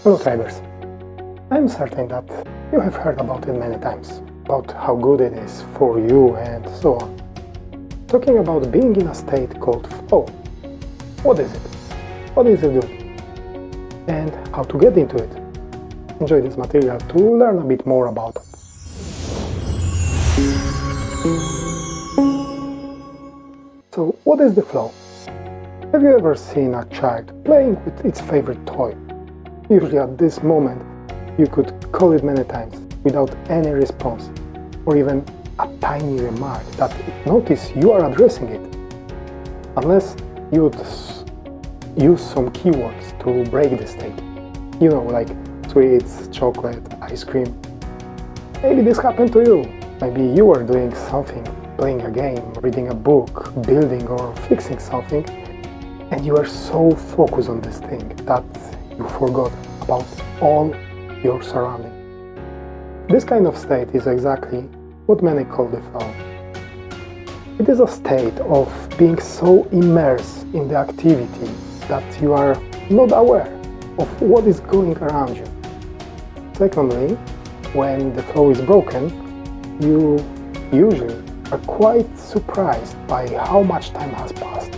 Hello traders, I'm certain that you have heard about it many times, about how good it is for you and so on. Talking about being in a state called flow. What is it? What is it doing? And how to get into it. Enjoy this material to learn a bit more about it. So, what is the flow? Have you ever seen a child playing with its favorite toy? Usually at this moment, you could call it many times without any response, or even a tiny remark that it notices you are addressing it. Unless you would use some keywords to break the state. You know, like sweets, chocolate, ice cream. Maybe this happened to you. Maybe you were doing something, playing a game, reading a book, building or fixing something, and you are so focused on this thing that you forgot about all your surroundings. This kind of state is exactly what many call the flow. It is a state of being so immersed in the activity that you are not aware of what is going around you. Secondly, when the flow is broken, you usually are quite surprised by how much time has passed.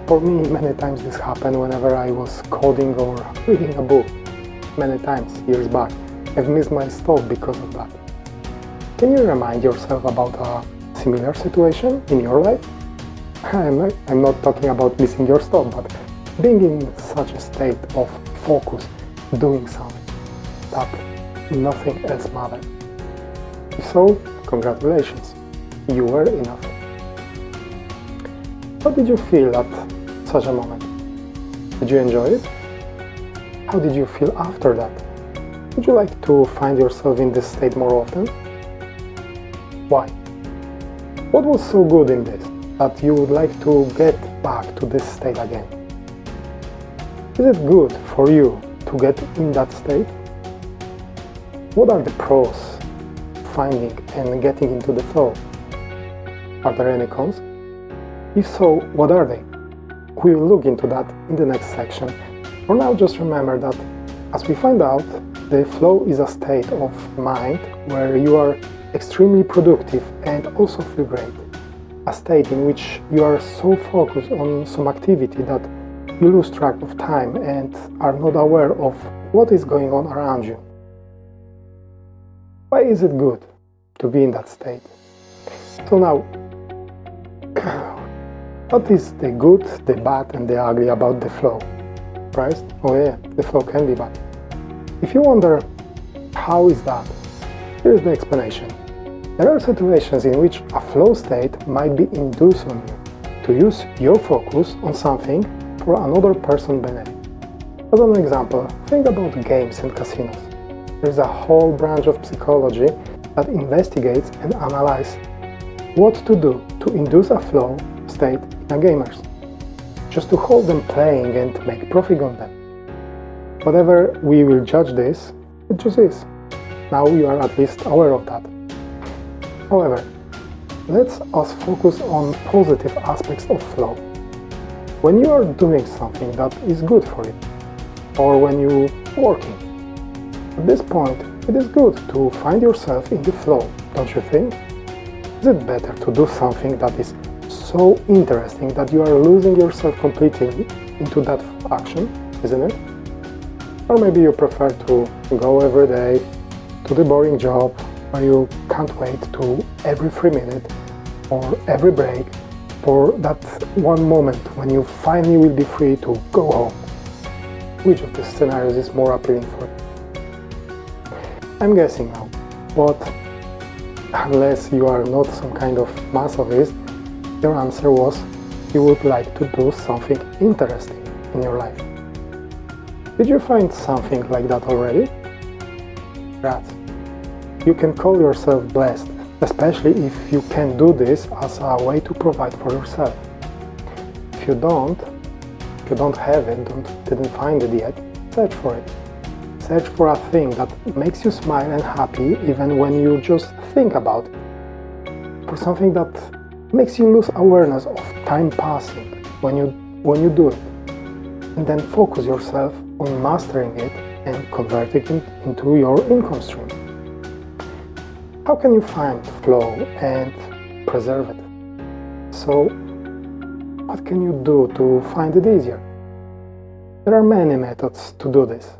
For me, many times this happened whenever I was coding or reading a book. Many times, years back, I've missed my stop because of that. Can you remind yourself about a similar situation in your life? I'm not talking about missing your stop, but being in such a state of focus, doing something that nothing else matters. If so, congratulations, you were enough. How did you feel at such a moment? Did you enjoy it? How did you feel after that? Would you like to find yourself in this state more often? Why? What was so good in this that you would like to get back to this state again? Is it good for you to get in that state? What are the pros finding and getting into the flow? Are there any cons? If so, what are they? We will look into that in the next section. For now, just remember that, as we find out, the flow is a state of mind where you are extremely productive and also feel great. A state in which you are so focused on some activity that you lose track of time and are not aware of what is going on around you. Why is it good to be in that state? So now, what is the good, the bad and the ugly about the flow? Right? Oh yeah, the flow can be bad. If you wonder, how is that? Here is the explanation. There are situations in which a flow state might be induced on you to use your focus on something for another person's benefit. As an example, think about games and casinos. There is a whole branch of psychology that investigates and analyzes what to do to induce a flow state in gamers, just to hold them playing and make profit on them. Whatever we will judge this, it just is. Now you are at least aware of that. However, let's us focus on positive aspects of flow. When you are doing something that is good for you, or when you're working, at this point it is good to find yourself in the flow, don't you think? Is it better to do something that is so interesting that you are losing yourself completely into that action, isn't it? Or maybe you prefer to go every day to the boring job where you can't wait to every 3 minutes or every break for that one moment when you finally will be free to go home. Which of the scenarios is more appealing for you? I'm guessing now, but unless you are not some kind of masochist, your answer was you would like to do something interesting in your life. Did you find something like that already? Congrats. You can call yourself blessed, especially if you can do this as a way to provide for yourself. If you don't have it, didn't find it yet, search for it. Search for a thing that makes you smile and happy even when you just think about it. For something that makes you lose awareness of time passing when you do it. And then focus yourself on mastering it and converting it into your income stream. How can you find flow and preserve it? So, what can you do to find it easier? There are many methods to do this.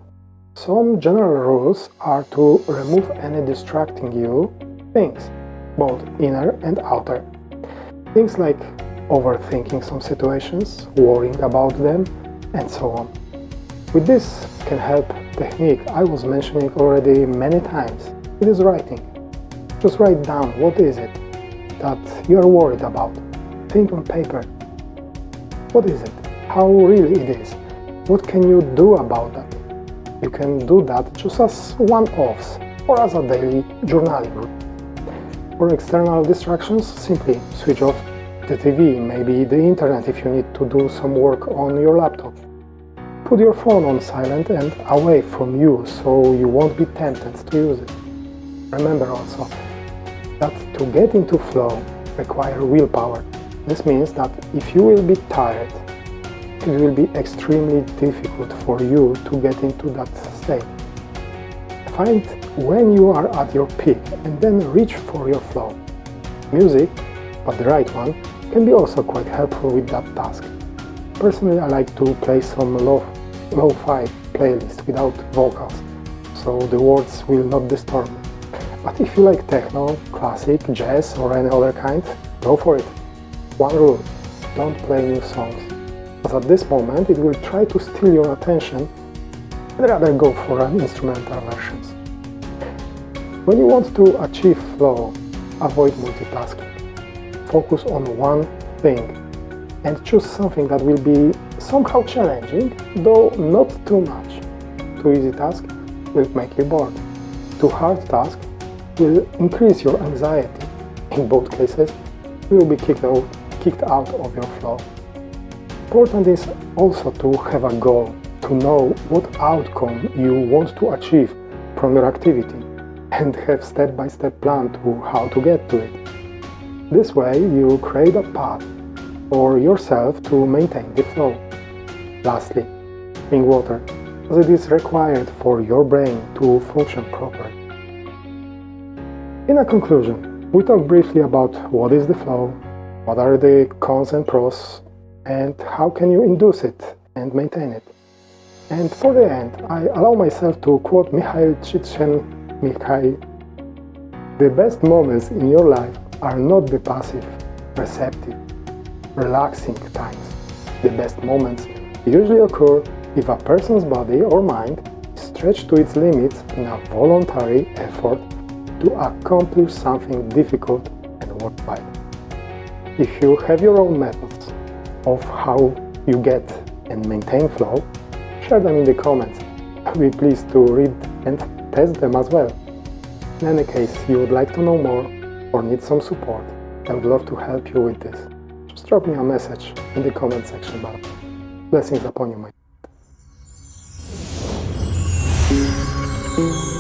Some general rules are to remove any distracting you things, both inner and outer. Things like overthinking some situations, worrying about them, and so on. With this can help technique I was mentioning already many times. It is writing. Just write down what is it that you are worried about. Think on paper. What is it? How really it is? What can you do about that? You can do that just as one-offs or as a daily journaling. For external distractions, simply switch off the TV, maybe the internet if you need to do some work on your laptop. Put your phone on silent and away from you so you won't be tempted to use it. Remember also that to get into flow requires willpower. This means that if you will be tired, it will be extremely difficult for you to get into that state. Find when you are at your peak and then reach for your flow. Music, but the right one, can be also quite helpful with that task. Personally, I like to play some lo-fi playlist without vocals, so the words will not disturb me. But if you like techno, classic, jazz or any other kind, go for it. One rule, don't play new songs, as at this moment it will try to steal your attention and rather go for an instrumental versions. When you want to achieve flow, avoid multitasking. Focus on one thing and choose something that will be somehow challenging, though not too much. Too easy task will make you bored. Too hard task will increase your anxiety. In both cases, you will be kicked out of your flow. Important is also to have a goal, to know what outcome you want to achieve from your activity and have step-by-step plan to how to get to it. This way you create a path for yourself to maintain the flow. Lastly, drink water, as it is required for your brain to function properly. In a conclusion, we talked briefly about what is the flow, what are the cons and pros, and how can you induce it and maintain it. And for the end, I allow myself to quote Mikhail Csikszentmihalyi: "The best moments in your life are not the passive, receptive, relaxing times. The best moments usually occur if a person's body or mind is stretched to its limits in a voluntary effort to accomplish something difficult and worthwhile." If you have your own methods of how you get and maintain flow, share them in the comments. I'll be pleased to read and test them as well. In any case, you would like to know more or need some support, I would love to help you with this. Just drop me a message in the comment section below. Blessings upon you, my friend.